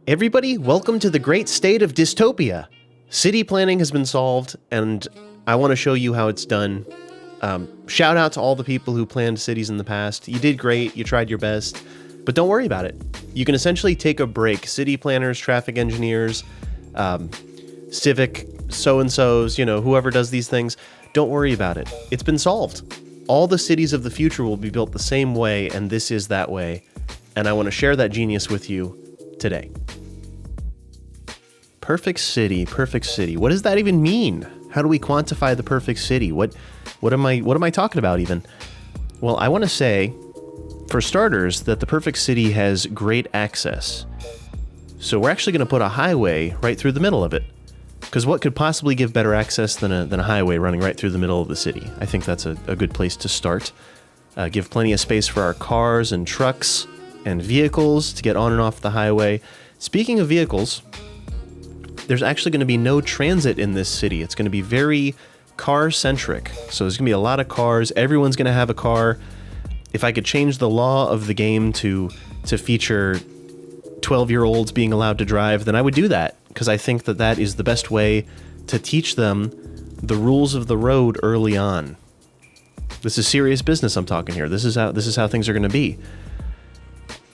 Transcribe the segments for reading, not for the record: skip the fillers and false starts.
Everybody, welcome to the great state of Dystopia. City planning has been solved, and I want to show you how it's done. Shout out to all the people who planned cities in the past. You did great, you tried your best, but don't worry about it. You can essentially take a break. City planners, traffic engineers, civic so-and-sos, whoever does these things, don't worry about it. It's been solved. All the cities of the future will be built the same way, and this is that way. And I want to share that genius with you today. Perfect city, perfect city. What does that even mean? How do we quantify the perfect city? What am I talking about even? Well, I want to say, for starters, that the perfect city has great access. So we're actually going to put a highway right through the middle of it. Because what could possibly give better access than a highway running right through the middle of the city? I think that's a good place to start. Give plenty of space for our cars and trucks and vehicles to get on and off the highway. Speaking of vehicles, there's actually going to be no transit in this city. It's going to be very car-centric. So there's going to be a lot of cars. Everyone's going to have a car. If I could change the law of the game to feature 12-year-olds being allowed to drive, then I would do that, because I think that is the best way to teach them the rules of the road early on. This is serious business I'm talking here. This is how things are going to be.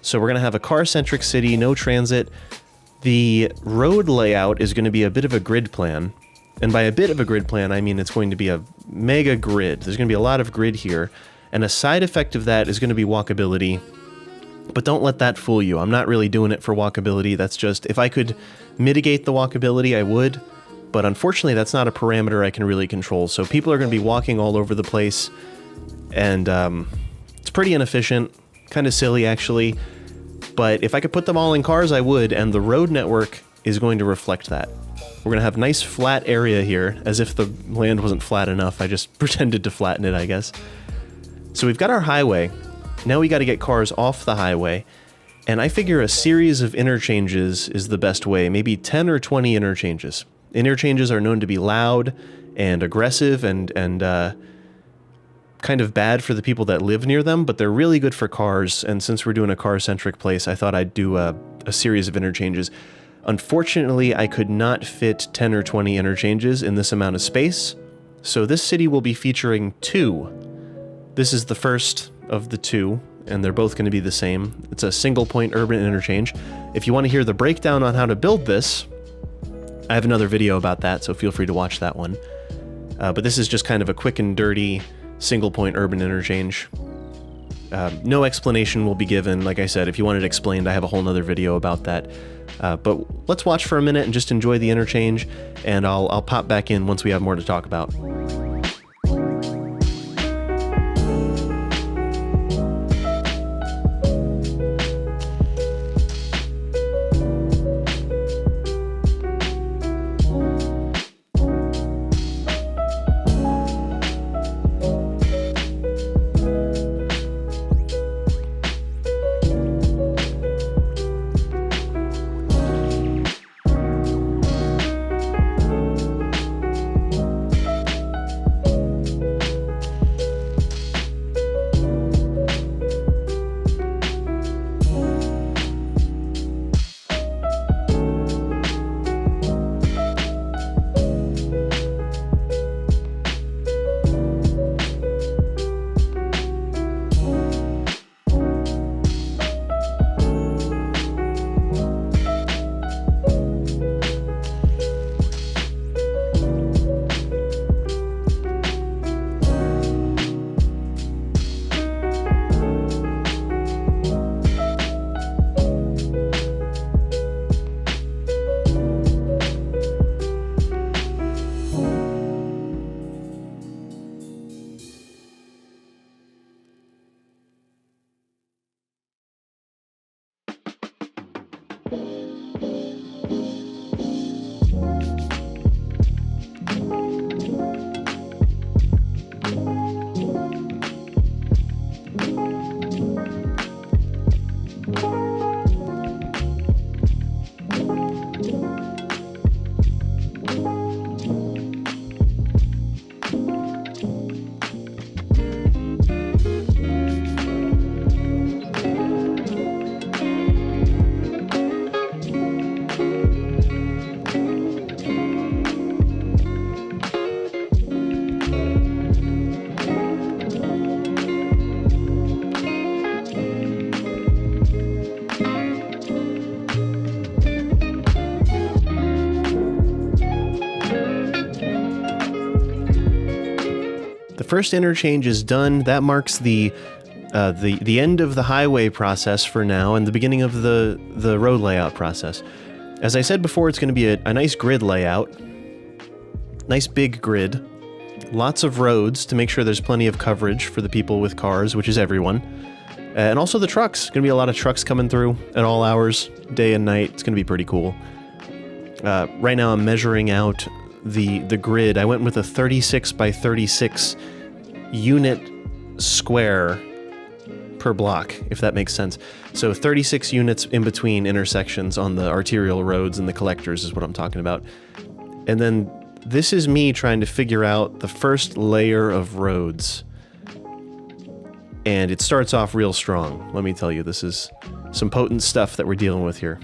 So we're going to have a car-centric city, no transit. The road layout is going to be a bit of a grid plan. And by a bit of a grid plan, I mean it's going to be a mega grid. There's going to be a lot of grid here. And a side effect of that is going to be walkability. But don't let that fool you. I'm not really doing it for walkability. That's just, if I could mitigate the walkability, I would. But unfortunately, that's not a parameter I can really control. So people are going to be walking all over the place. And it's pretty inefficient. Kind of silly, actually. But if I could put them all in cars, I would, and the road network is going to reflect that. We're going to have a nice flat area here, as if the land wasn't flat enough. I just pretended to flatten it, I guess. So we've got our highway. Now we got to get cars off the highway, and I figure a series of interchanges is the best way, maybe 10 or 20 interchanges. Interchanges are known to be loud and aggressive and kind of bad for the people that live near them, but they're really good for cars, and since we're doing a car-centric place, I thought I'd do a series of interchanges. Unfortunately, I could not fit 10 or 20 interchanges in this amount of space, so this city will be featuring 2. This is the first of the 2, and they're both going to be the same. It's a single-point urban interchange. If you want to hear the breakdown on how to build this, I have another video about that, so feel free to watch that one. But this is just kind of a quick and dirty single-point urban interchange. No explanation will be given. Like I said, if you want it explained, I have a whole nother video about that. But let's watch for a minute and just enjoy the interchange, and I'll pop back in once we have more to talk about. first interchange is done. That marks the end of the highway process for now and the beginning of the road layout process. As I said before, it's going to be a nice grid layout. Nice big grid. Lots of roads to make sure there's plenty of coverage for the people with cars, which is everyone. And also the trucks. Going to be a lot of trucks coming through at all hours, day and night. It's going to be pretty cool. Right now I'm measuring out the grid. I went with a 36 by 36 unit square per block, if that makes sense. So 36 units in between intersections on the arterial roads and the collectors is what I'm talking about. And then this is me trying to figure out the first layer of roads. And it starts off real strong. Let me tell you, this is some potent stuff that we're dealing with here.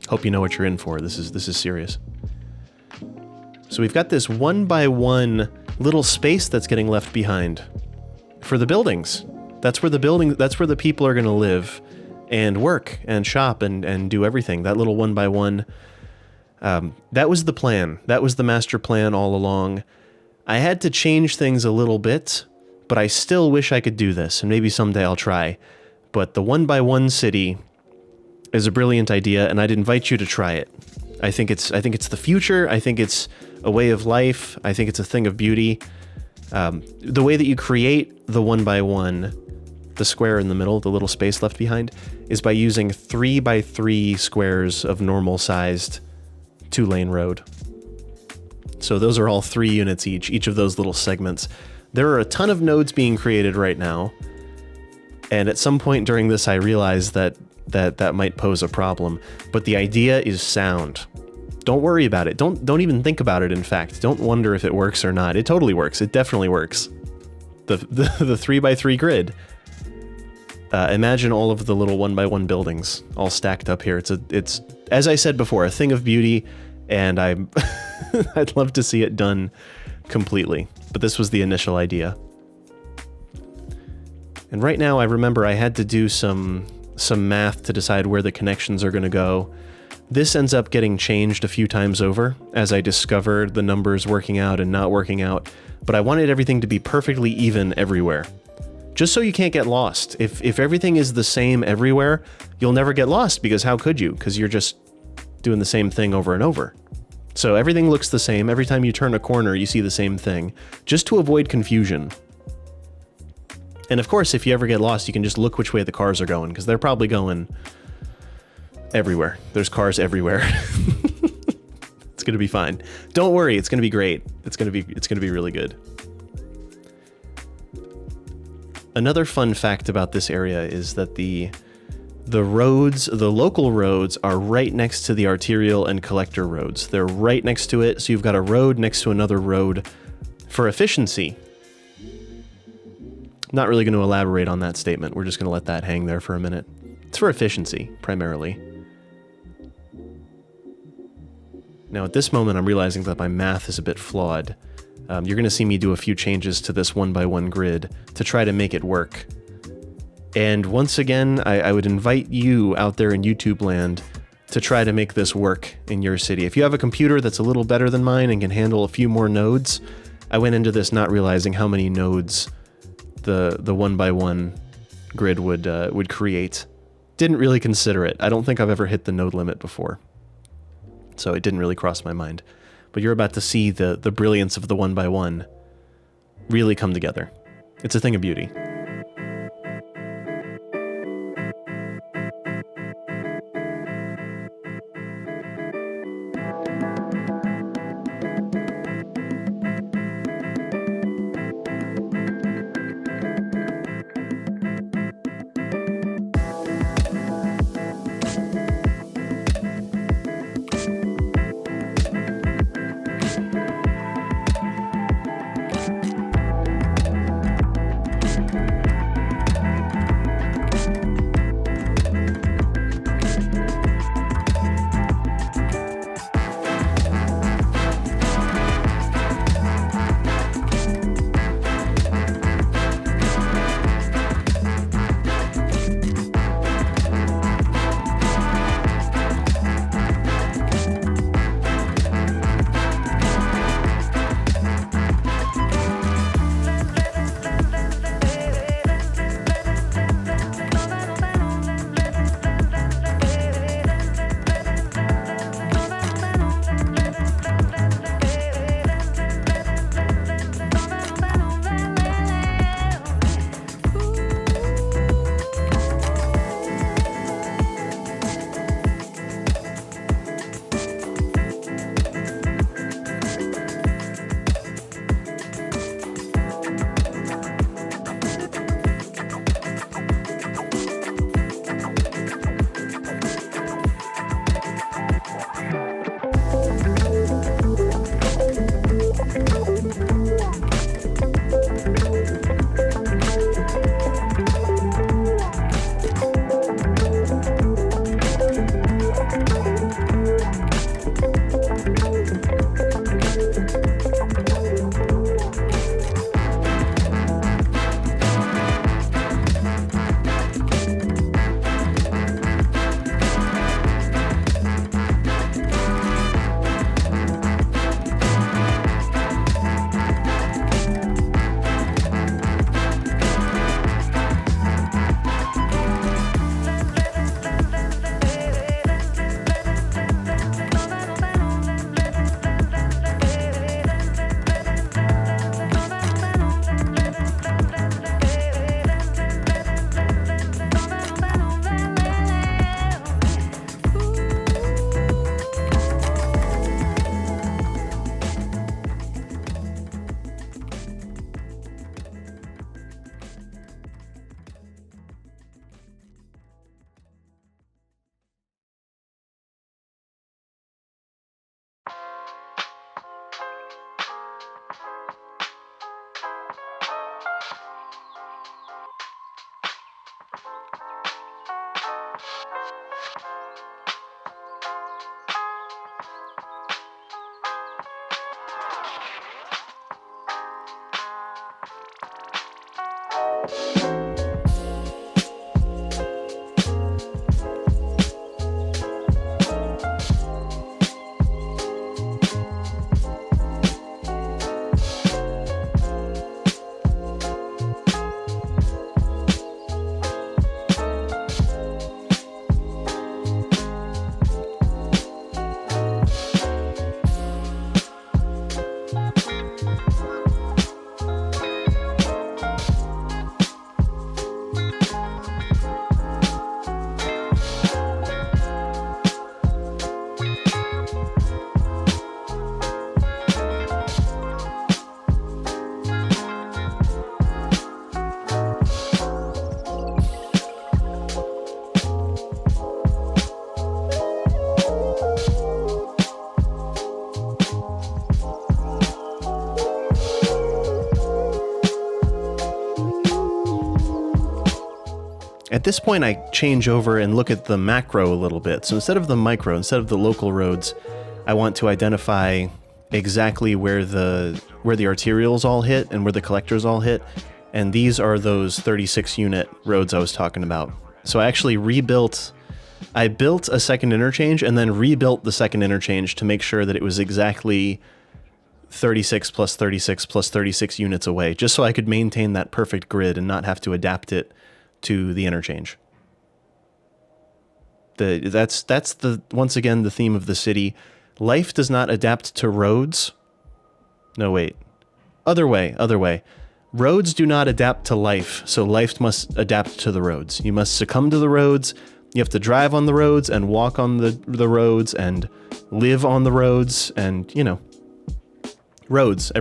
Hope you know what you're in for. This is serious. So we've got this 1x1 little space that's getting left behind for the buildings. That's where the people are going to live and work and shop and do everything. That little 1x1. That was the plan. That was the master plan all along. I had to change things a little bit, but I still wish I could do this, and maybe someday I'll try. But the 1x1 city is a brilliant idea, and I'd invite you to try it. I think it's the future. I think it's a way of life. I think it's a thing of beauty. The way that you create the 1x1, the square in the middle, the little space left behind, is by using 3x3 squares of normal-sized 2-lane road. So those are all 3 units each of those little segments. There are a ton of nodes being created right now, and at some point during this I realized that might pose a problem, but the idea is sound. Don't worry about it. Don't even think about it, in fact. Don't wonder if it works or not. It totally works. It definitely works. The 3x3 grid. Imagine all of the little 1x1 buildings all stacked up here. It's as I said before, a thing of beauty, and I'd love to see it done completely. But this was the initial idea. And right now I remember I had to do some math to decide where the connections are going to go. This ends up getting changed a few times over as I discovered the numbers working out and not working out, but I wanted everything to be perfectly even everywhere. Just so you can't get lost. If everything is the same everywhere, you'll never get lost, because how could you? Because you're just doing the same thing over and over. So everything looks the same. Every time you turn a corner, you see the same thing, just to avoid confusion. And of course, if you ever get lost, you can just look which way the cars are going, because they're probably going everywhere. There's cars everywhere. It's gonna be fine. Don't worry, it's gonna be great. It's gonna be really good. Another fun fact about this area is that the local roads are right next to the arterial and collector roads. They're right next to it, so you've got a road next to another road for efficiency. Not really going to elaborate on that statement. We're just going to let that hang there for a minute. It's for efficiency, primarily. Now, at this moment, I'm realizing that my math is a bit flawed. You're going to see me do a few changes to this 1x1 grid to try to make it work. And once again, I would invite you out there in YouTube land to try to make this work in your city. If you have a computer that's a little better than mine and can handle a few more nodes, I went into this not realizing how many nodes the 1x1 grid would create. Didn't really consider it. I don't think I've ever hit the node limit before. So it didn't really cross my mind. But you're about to see the brilliance of the 1x1 really come together. It's a thing of beauty. this point, I change over and look at the macro a little bit. So instead of the micro, instead of the local roads, I want to identify exactly where the arterials all hit and where the collectors all hit. And these are those 36 unit roads I was talking about. So I actually I built a second interchange and then rebuilt the second interchange to make sure that it was exactly 36 plus 36 plus 36 units away, just so I could maintain that perfect grid and not have to adapt it to the interchange. That's once again the theme of the city. Life does not adapt to roads. No, wait. Other way. Roads do not adapt to life, so life must adapt to the roads. You must succumb to the roads. You have to drive on the roads and walk on the roads and live on the roads and, roads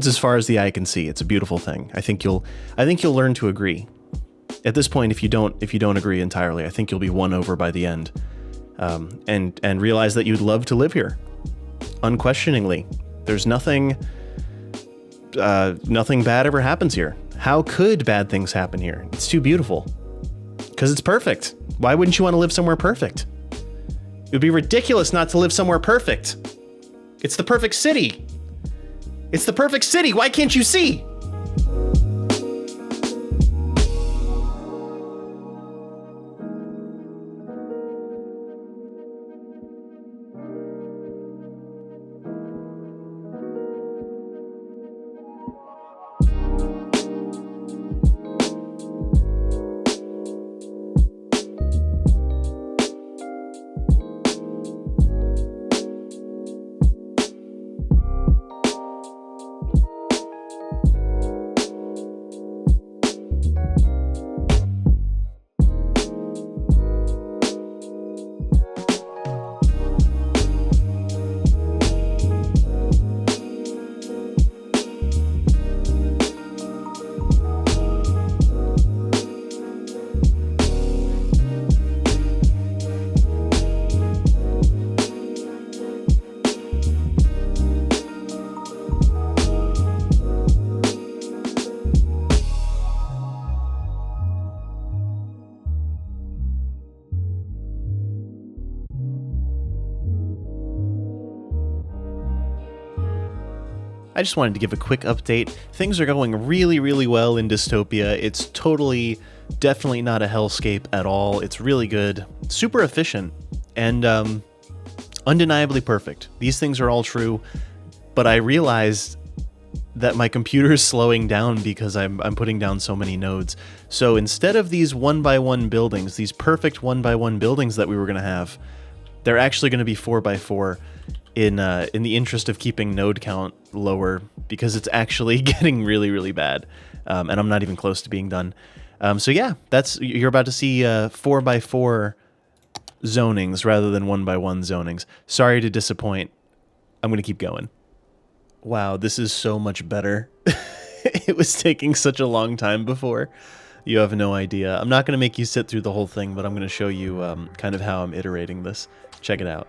as far as the eye can see. It's a beautiful thing. I think you'll learn to agree. At this point, if you don't agree entirely, I think you'll be won over by the end, and realize that you'd love to live here. Unquestioningly, there's nothing bad ever happens here. How could bad things happen here? It's too beautiful. Because it's perfect. Why wouldn't you want to live somewhere perfect? It would be ridiculous not to live somewhere perfect. It's the perfect city. It's the perfect city. Why can't you see? I just wanted to give a quick update. Things are going really, really well in Dystopia. It's definitely not a hellscape at all. It's really good, super efficient, and undeniably perfect. These things are all true, but I realized that my computer is slowing down because I'm putting down so many nodes. So instead of these 1x1 buildings, these perfect 1x1 buildings that we were going to have, they're actually going to be 4x4 in the interest of keeping node count lower, because it's actually getting really, really bad. And I'm not even close to being done. So yeah, you're about to see 4x4 zonings rather than 1x1 zonings. Sorry to disappoint. I'm going to keep going. Wow, this is so much better. It was taking such a long time before. You have no idea. I'm not going to make you sit through the whole thing, but I'm going to show you kind of how I'm iterating this. Check it out.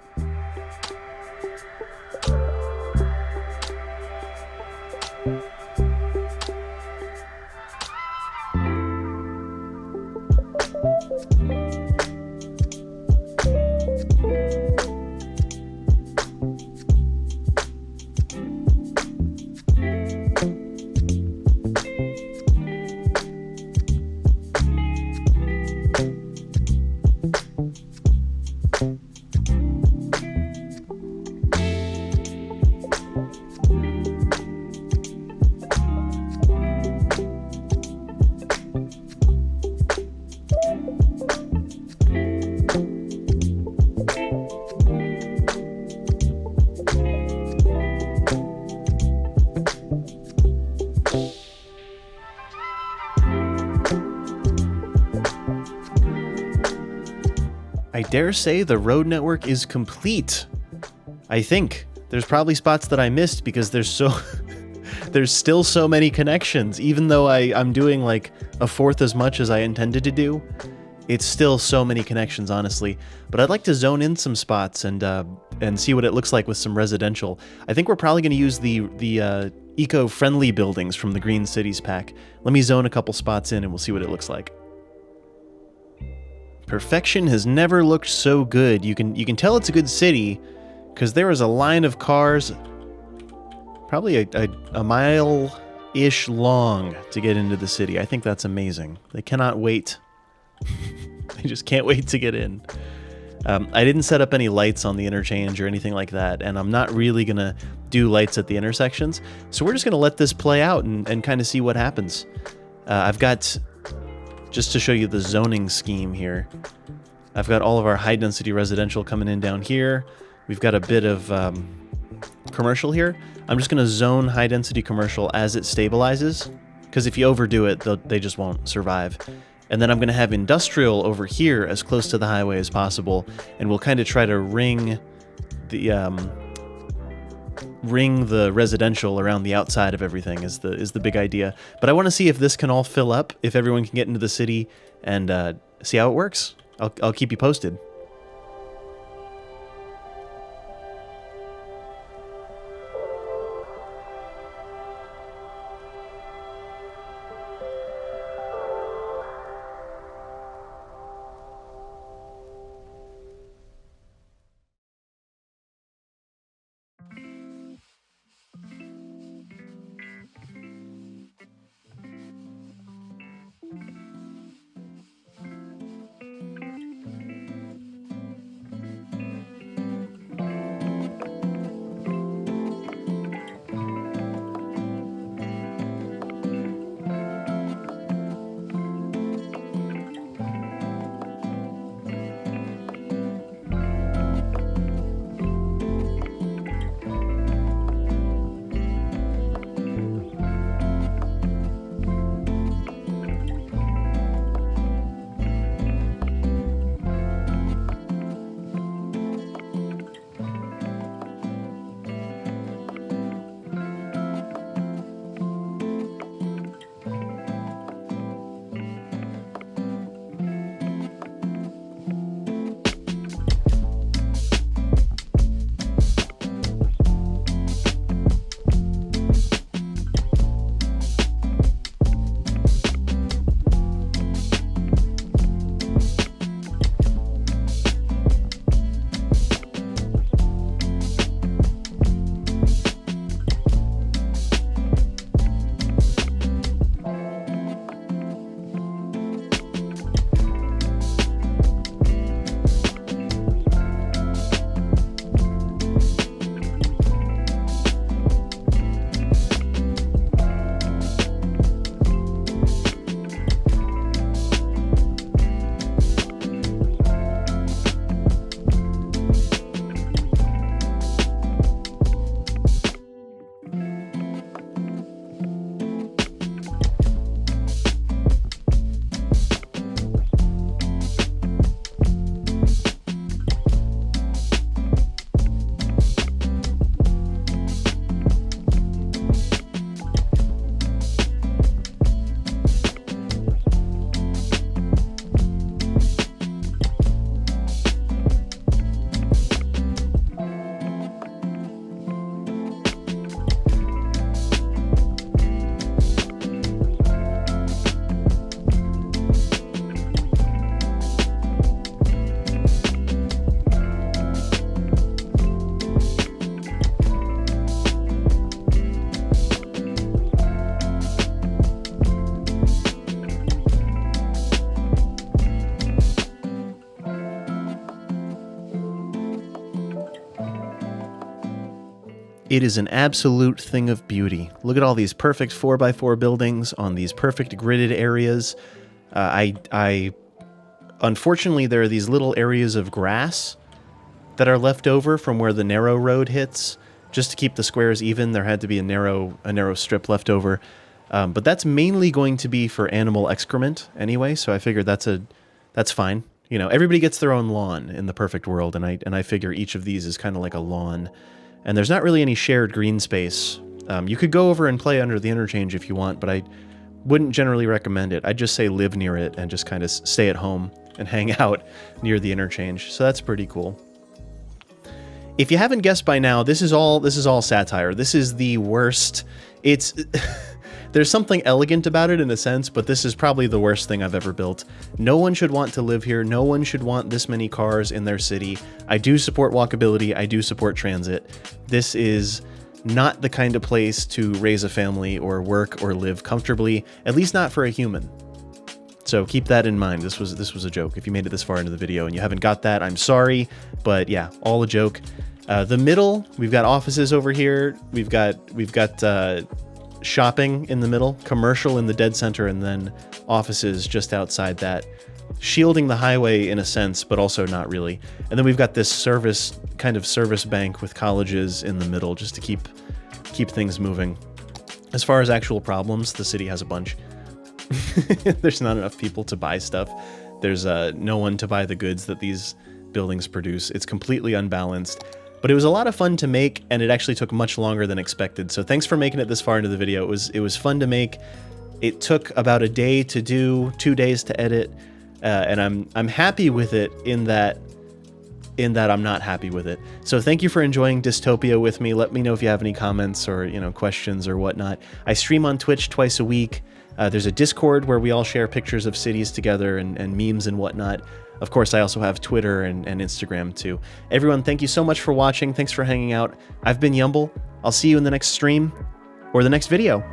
I dare say the road network is complete. I think. There's probably spots that I missed because there's still so many connections. Even though I'm doing like a fourth as much as I intended to do, it's still so many connections, honestly. But I'd like to zone in some spots and see what it looks like with some residential. I think we're probably going to use the eco-friendly buildings from the Green Cities pack. Let me zone a couple spots in and we'll see what it looks like. Perfection has never looked so good. You can tell it's a good city because there is a line of cars probably a mile-ish long to get into the city. I think that's amazing. They cannot wait. They just can't wait to get in. I didn't set up any lights on the interchange or anything like that, and I'm not really going to do lights at the intersections. So we're just going to let this play out and kind of see what happens. I've got, just to show you the zoning scheme here, I've got all of our high-density residential coming in down here. We've got a bit of commercial here. I'm just going to zone high-density commercial as it stabilizes, because if you overdo it, they just won't survive. And then I'm going to have industrial over here as close to the highway as possible, and we'll kind of try to ring the residential around the outside of everything is the big idea. But I want to see if this can all fill up, if everyone can get into the city, and see how it works. I'll keep you posted. It is an absolute thing of beauty. Look at all these perfect 4x4 buildings on these perfect gridded areas. Unfortunately, there are these little areas of grass that are left over from where the narrow road hits. Just to keep the squares even, there had to be a narrow strip left over. But that's mainly going to be for animal excrement anyway, so I figured that's fine. You know, everybody gets their own lawn in the perfect world, and I figure each of these is kind of like a lawn. And there's not really any shared green space. You could go over and play under the interchange if you want, but I wouldn't generally recommend it. I'd just say live near it and just kind of stay at home and hang out near the interchange. So that's pretty cool. If you haven't guessed by now, this is all satire. This is the worst. It's there's something elegant about it in a sense, but this is probably the worst thing I've ever built. No one should want to live here. No one should want this many cars in their city. I do support walkability. I do support transit. This is not the kind of place to raise a family or work or live comfortably, at least not for a human. So keep that in mind. This was a joke. If you made it this far into the video and you haven't got that, I'm sorry, but yeah, all a joke. The middle, we've got offices over here. We've got shopping in the middle, commercial in the dead center, and then offices just outside that, shielding the highway in a sense, but also not really. And then we've got this service bank with colleges in the middle, just to keep things moving. As far as actual problems, the city has a bunch. There's not enough people to buy stuff. There's no one to buy the goods that these buildings produce. It's completely unbalanced. But it was a lot of fun to make, and it actually took much longer than expected. So thanks for making it this far into the video. It was fun to make. It took about a day to do, 2 days to edit, and I'm happy with it in that I'm not happy with it. So thank you for enjoying Dystopia with me. Let me know if you have any comments or questions or whatnot. I stream on Twitch twice a week. There's a Discord where we all share pictures of cities together and memes and whatnot. Of course, I also have Twitter and Instagram too. Everyone, thank you so much for watching. Thanks for hanging out. I've been Yumble. I'll see you in the next stream or the next video.